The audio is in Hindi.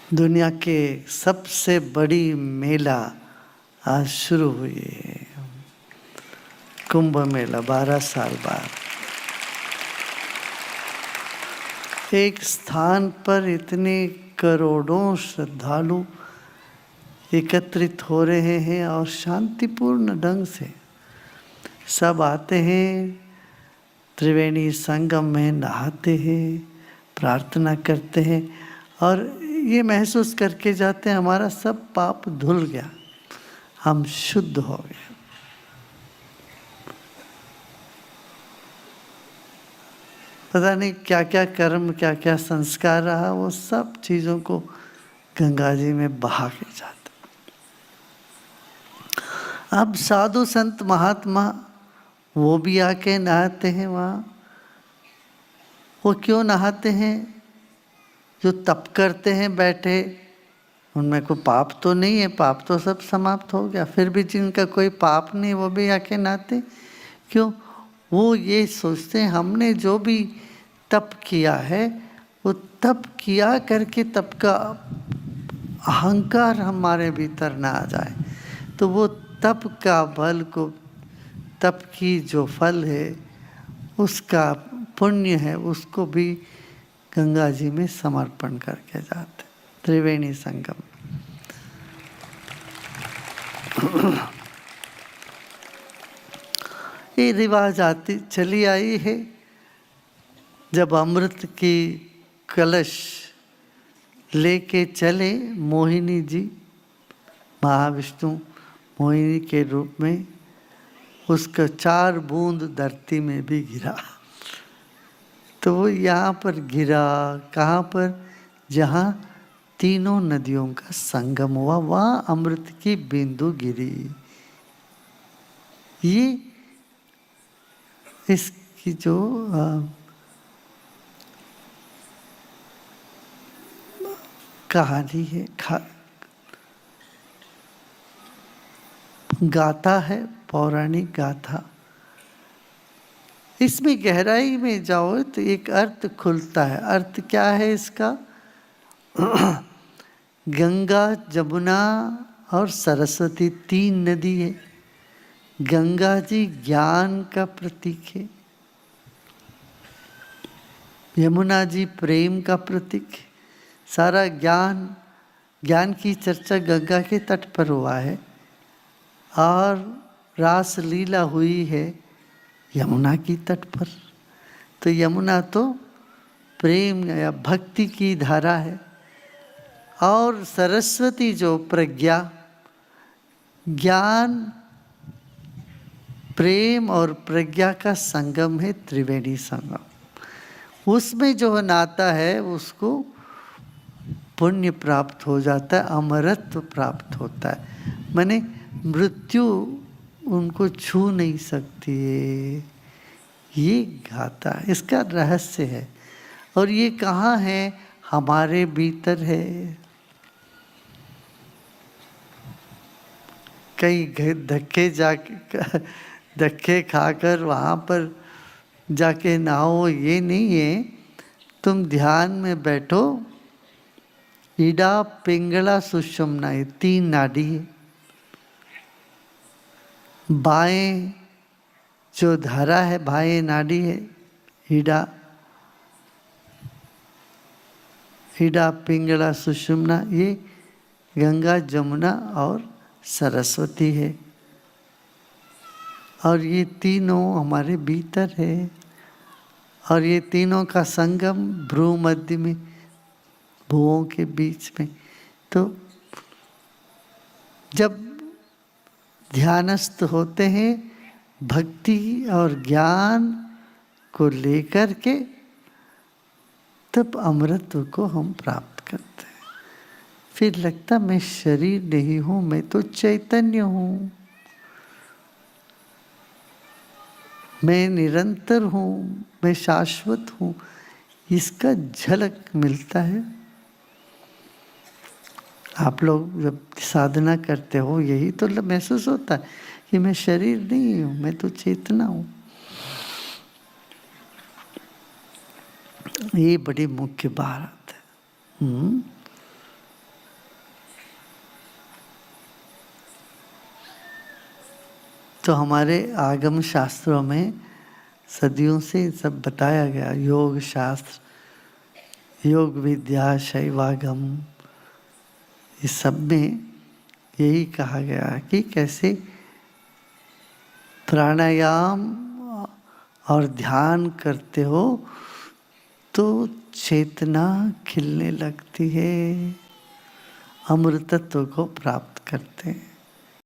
दुनिया के सबसे बड़ी मेला आज शुरू हुई है, कुंभ मेला 12 साल बाद। एक स्थान पर इतने करोड़ों श्रद्धालु एकत्रित हो रहे हैं और शांतिपूर्ण ढंग से सब आते हैं, त्रिवेणी संगम में नहाते हैं, प्रार्थना करते हैं और ये महसूस करके जाते हैं हमारा सब पाप धुल गया, हम शुद्ध हो गए। पता नहीं क्या क्या कर्म, क्या क्या संस्कार रहा, वो सब चीज़ों को गंगा जी में बहा के जाते। अब साधु संत महात्मा वो भी आके नहाते हैं वहाँ। वो क्यों नहाते हैं? जो तप करते हैं बैठे, उनमें कोई पाप तो नहीं है, पाप तो सब समाप्त हो गया। फिर भी जिनका कोई पाप नहीं वो भी आके नहाते क्यों? वो ये सोचते हैं हमने जो भी तप किया है वो तप किया करके तप का अहंकार हमारे भीतर ना आ जाए, तो वो तप का बल को, तप की जो फल है उसका पुण्य है उसको भी गंगा जी में समर्पण करके जाते त्रिवेणी संगम। ये रिवाज आती चली आई है। जब अमृत की कलश लेके चले मोहिनी जी, महाविष्णु मोहिनी के रूप में, उसका 4 बूंद धरती में भी गिरा। तो वो यहाँ पर गिरा, कहाँ पर? जहाँ तीनों नदियों का संगम हुआ, वहाँ अमृत की बिंदु गिरी। ये इसकी जो कहानी है, गाथा है, पौराणिक गाथा। इसमें गहराई में जाओ तो एक अर्थ खुलता है। अर्थ क्या है इसका? गंगा, जमुना और सरस्वती 3 नदी है। गंगा जी ज्ञान का प्रतीक है, यमुना जी प्रेम का प्रतीक है। सारा ज्ञान की चर्चा गंगा के तट पर हुआ है और रास लीला हुई है यमुना की तट पर। तो यमुना तो प्रेम या भक्ति की धारा है और सरस्वती जो प्रज्ञा, ज्ञान, प्रेम और प्रज्ञा का संगम है त्रिवेणी संगम। उसमें जो नाता है उसको पुण्य प्राप्त हो जाता है, अमरत्व प्राप्त होता है। माने मृत्यु उनको छू नहीं सकती है। ये गाथा इसका रहस्य है। और ये कहाँ है? हमारे भीतर है। कई धक्के खाकर वहाँ पर जाके नहाओ, ये नहीं है। तुम ध्यान में बैठो, ईडा, पिंगला, सुषुम्ना, ये 3 नाड़ी है। बाएं जो धारा है, बाएं नाड़ी है ईडा, पिंगला, सुषुम्ना, ये गंगा, जमुना और सरस्वती है। और ये तीनों हमारे भीतर है और ये तीनों का संगम भ्रू मध्य में, भुवों के बीच में। तो जब ध्यानस्थ होते हैं भक्ति और ज्ञान को लेकर के, तब अमृत को हम प्राप्त करते हैं। फिर लगता मैं शरीर नहीं हूँ, मैं तो चैतन्य हूँ, मैं निरंतर हूँ, मैं शाश्वत हूँ। इसका झलक मिलता है। आप लोग जब साधना करते हो यही तो महसूस होता है कि मैं शरीर नहीं हूँ, मैं तो चेतना हूँ। ये बड़ी मुख्य बात है। तो हमारे आगम शास्त्रों में सदियों से सब बताया गया, योग शास्त्र, योग विद्या, शैवागम, इस सब में यही कहा गया कि कैसे प्राणायाम और ध्यान करते हो तो चेतना खिलने लगती है, अमृतत्व को प्राप्त करते हैं।